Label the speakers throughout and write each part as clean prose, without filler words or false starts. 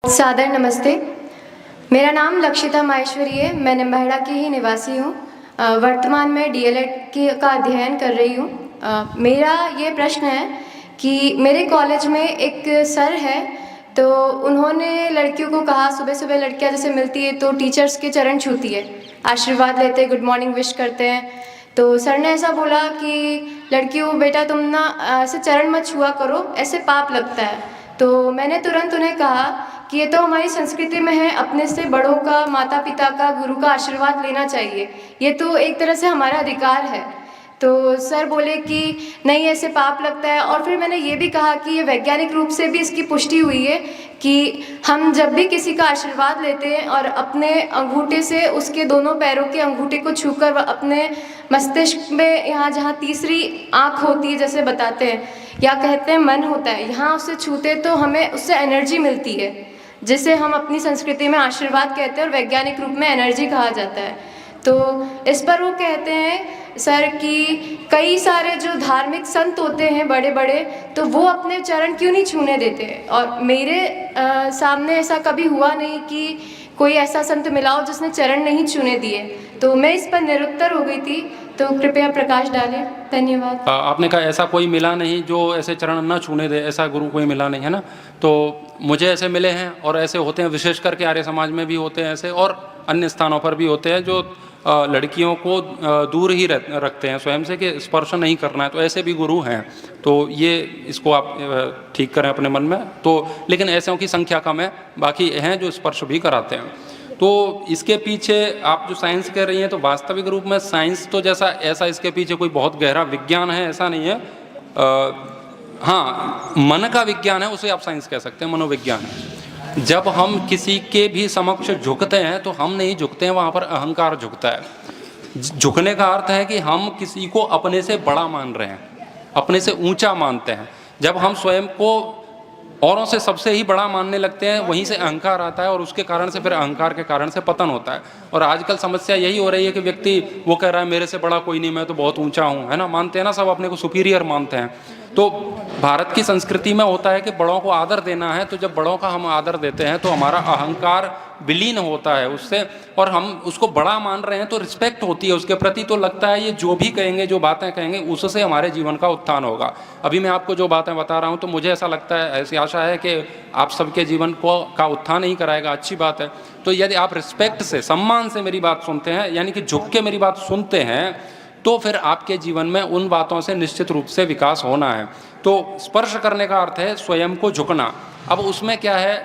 Speaker 1: सादर नमस्ते। मेरा नाम लक्षिता माहेश्वरी है। मैं निम्बाहेड़ा की ही निवासी हूँ। वर्तमान में डीएलएड का अध्ययन कर रही हूँ। मेरा ये प्रश्न है कि मेरे कॉलेज में एक सर है, तो उन्होंने लड़कियों को कहा, सुबह सुबह लड़कियाँ जैसे मिलती है तो टीचर्स के चरण छूती है, आशीर्वाद लेते हैं, गुड मॉर्निंग विश करते हैं। तो सर ने ऐसा बोला कि लड़कियों बेटा तुम ना ऐसे चरण मत छुआ करो, ऐसे पाप लगता है। तो मैंने तुरंत उन्हें कहा कि ये तो हमारी संस्कृति में है, अपने से बड़ों का, माता पिता का, गुरु का आशीर्वाद लेना चाहिए, ये तो एक तरह से हमारा अधिकार है। तो सर बोले कि नहीं ऐसे पाप लगता है। और फिर मैंने ये भी कहा कि ये वैज्ञानिक रूप से भी इसकी पुष्टि हुई है कि हम जब भी किसी का आशीर्वाद लेते हैं और अपने अंगूठे से उसके दोनों पैरों के अंगूठे को छूकर अपने मस्तिष्क में, यहाँ जहाँ तीसरी आँख होती है जैसे बताते हैं, या कहते हैं मन होता है, यहाँ उससे छूते तो हमें उससे एनर्जी मिलती है, जिसे हम अपनी संस्कृति में आशीर्वाद कहते हैं और वैज्ञानिक रूप में एनर्जी कहा जाता है। तो इस पर वो कहते हैं सर कि कई सारे जो धार्मिक संत होते हैं बड़े बड़े, तो वो अपने चरण क्यों नहीं छूने देते। और मेरे सामने ऐसा कभी हुआ नहीं कि कोई ऐसा संत मिला हो जिसने चरण नहीं छूने दिए। तो मैं इस पर निरुत्तर हो गई थी, तो कृपया प्रकाश डालें। धन्यवाद।
Speaker 2: आपने कहा ऐसा कोई मिला नहीं जो ऐसे चरण न छूने दे, ऐसा गुरु कोई मिला नहीं है ना। तो मुझे ऐसे मिले हैं और ऐसे होते हैं, विशेष करके आर्य समाज में भी होते हैं ऐसे, और अन्य स्थानों पर भी होते हैं जो लड़कियों को दूर ही रखते हैं स्वयं से कि स्पर्श नहीं करना है। तो ऐसे भी गुरु हैं, तो ये इसको आप ठीक करें अपने मन में। तो लेकिन ऐसों की संख्या कम है, बाकी हैं जो स्पर्श भी कराते हैं। तो इसके पीछे आप जो साइंस कह रही हैं, तो वास्तविक रूप में साइंस तो जैसा ऐसा इसके पीछे कोई बहुत गहरा विज्ञान है ऐसा नहीं है। हाँ, मन का विज्ञान है, उसे आप साइंस कह सकते हैं, मनोविज्ञान है। जब हम किसी के भी समक्ष झुकते हैं तो हम नहीं झुकते हैं, वहाँ पर अहंकार झुकता है। झुकने का अर्थ है कि हम किसी को अपने से बड़ा मान रहे हैं, अपने से ऊंचा मानते हैं। जब हम स्वयं को औरों से सबसे ही बड़ा मानने लगते हैं, वहीं से अहंकार आता है और उसके कारण से फिर अहंकार के कारण से पतन होता है। और आजकल समस्या यही हो रही है कि व्यक्ति वो कह रहा है मेरे से बड़ा कोई नहीं, मैं तो बहुत ऊंचा हूँ, है ना, मानते हैं ना, सब अपने को सुपीरियर मानते हैं। तो भारत की संस्कृति में होता है कि बड़ों को आदर देना है, तो जब बड़ों का हम आदर देते हैं तो हमारा अहंकार विलीन होता है उससे, और हम उसको बड़ा मान रहे हैं तो रिस्पेक्ट होती है उसके प्रति। तो लगता है ये जो भी कहेंगे, जो बातें कहेंगे, उससे हमारे जीवन का उत्थान होगा। अभी मैं आपको जो बातें बता रहा हूँ, तो मुझे ऐसा लगता है, ऐसी आशा है कि आप सबके जीवन का उत्थान ही कराएगा, अच्छी बात है। तो यदि आप रिस्पेक्ट से, सम्मान से मेरी बात सुनते हैं, यानी कि झुक के मेरी बात सुनते हैं, तो फिर आपके जीवन में उन बातों से निश्चित रूप से विकास होना है। तो स्पर्श करने का अर्थ है स्वयं को झुकना। अब उसमें क्या है,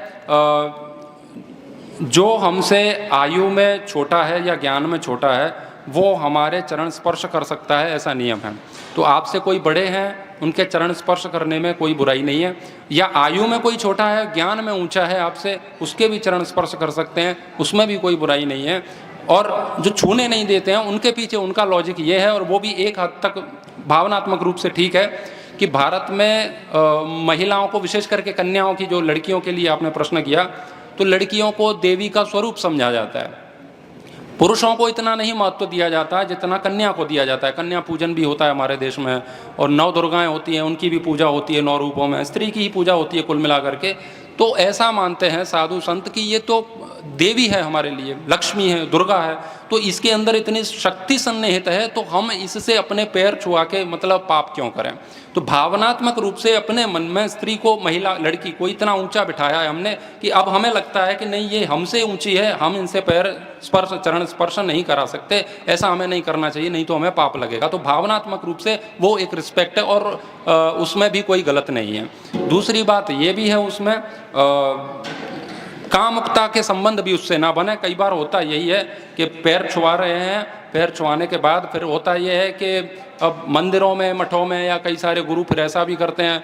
Speaker 2: जो हमसे आयु में छोटा है या ज्ञान में छोटा है वो हमारे चरण स्पर्श कर सकता है, ऐसा नियम है। तो आपसे कोई बड़े हैं, उनके चरण स्पर्श करने में कोई बुराई नहीं है। या आयु में कोई छोटा है, ज्ञान में ऊंचा है आपसे, उसके भी चरण स्पर्श कर सकते हैं, उसमें भी कोई बुराई नहीं है। और जो छूने नहीं देते हैं, उनके पीछे उनका लॉजिक ये है, और वो भी एक हद तक भावनात्मक रूप से ठीक है, कि भारत में महिलाओं को, विशेष करके कन्याओं की, जो लड़कियों के लिए आपने प्रश्न किया, तो लड़कियों को देवी का स्वरूप समझा जाता है। पुरुषों को इतना नहीं महत्व दिया जाता है जितना कन्या को दिया जाता है। कन्या पूजन भी होता है हमारे देश में, और 9 दुर्गाएं होती हैं, उनकी भी पूजा होती है 9 रूपों में, स्त्री की ही पूजा होती है कुल मिलाकर के। तो ऐसा मानते हैं साधु संत कि ये तो देवी है हमारे लिए, लक्ष्मी है, दुर्गा है, तो इसके अंदर इतनी शक्ति सन्निहित है, तो हम इससे अपने पैर छुआ के मतलब पाप क्यों करें। तो भावनात्मक रूप से अपने मन में स्त्री को, महिला, लड़की को इतना ऊंचा बिठाया है हमने कि अब हमें लगता है कि नहीं, ये हमसे ऊंची है, हम इनसे पैर स्पर्श, चरण स्पर्श नहीं करा सकते, ऐसा हमें नहीं करना चाहिए, नहीं तो हमें पाप लगेगा। तो भावनात्मक रूप से वो एक रिस्पेक्ट है, और उसमें भी कोई गलत नहीं है। दूसरी बात ये भी है उसमें, कामुकता के संबंध भी उससे ना बने। कई बार होता यही है कि पैर छुआ रहे हैं, पैर छुआने के बाद फिर होता यह है कि अब मंदिरों में, मठों में, या कई सारे गुरु फिर ऐसा भी करते हैं,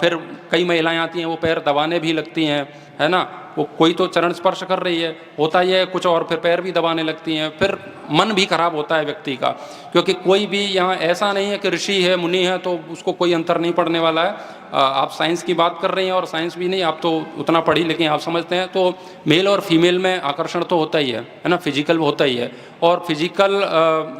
Speaker 2: फिर कई महिलाएं आती हैं, वो पैर दबाने भी लगती हैं, है ना, वो कोई तो चरण स्पर्श कर रही है, होता यह है कुछ और, फिर पैर भी दबाने लगती हैं। फिर मन भी खराब होता है व्यक्ति का, क्योंकि कोई भी यहाँ ऐसा नहीं है कि ऋषि है, मुनि है, तो उसको कोई अंतर नहीं पड़ने वाला है। आप साइंस की बात कर रही हैं, और साइंस भी नहीं, आप तो उतना पढ़ी लेकिन आप समझते हैं, तो मेल और फीमेल में आकर्षण तो होता ही है ना, फिजिकल होता ही है, और फिजिकल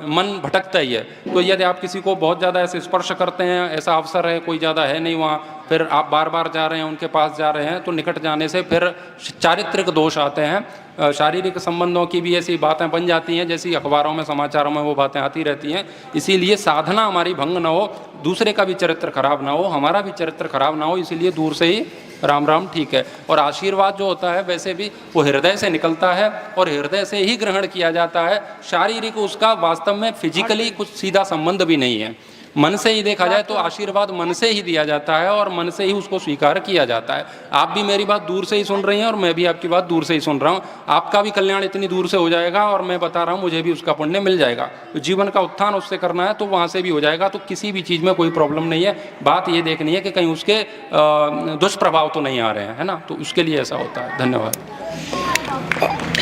Speaker 2: मन भटकता ही है। तो यदि आप किसी को बहुत ज़्यादा ऐसे स्पर्श करते हैं, ऐसा अवसर है, कोई ज़्यादा है नहीं वहाँ, फिर आप बार बार जा रहे हैं, उनके पास जा रहे हैं, तो निकट जाने से फिर चारित्रिक दोष आते हैं। शारीरिक संबंधों की भी ऐसी बातें बन जाती हैं, जैसी अखबारों में, समाचारों में वो बातें आती रहती हैं। इसीलिए साधना हमारी भंग ना हो, दूसरे का भी चरित्र खराब ना हो, हमारा भी चरित्र खराब ना हो, इसीलिए दूर से ही राम राम ठीक है। और आशीर्वाद जो होता है वैसे भी वो हृदय से निकलता है और हृदय से ही ग्रहण किया जाता है। शारीरिक उसका वास्तव में फिजिकली कुछ सीधा संबंध भी नहीं है। मन से ही देखा जाए तो आशीर्वाद मन से ही दिया जाता है और मन से ही उसको स्वीकार किया जाता है। आप भी मेरी बात दूर से ही सुन रही हैं और मैं भी आपकी बात दूर से ही सुन रहा हूँ। आपका भी कल्याण इतनी दूर से हो जाएगा और मैं बता रहा हूँ मुझे भी उसका पुण्य मिल जाएगा। तो जीवन का उत्थान उससे करना है तो वहाँ से भी हो जाएगा। तो किसी भी चीज़ में कोई प्रॉब्लम नहीं है। बात ये देखनी है कि कहीं उसके दुष्प्रभाव तो नहीं आ रहे हैं, है ना। तो उसके लिए ऐसा होता है। धन्यवाद।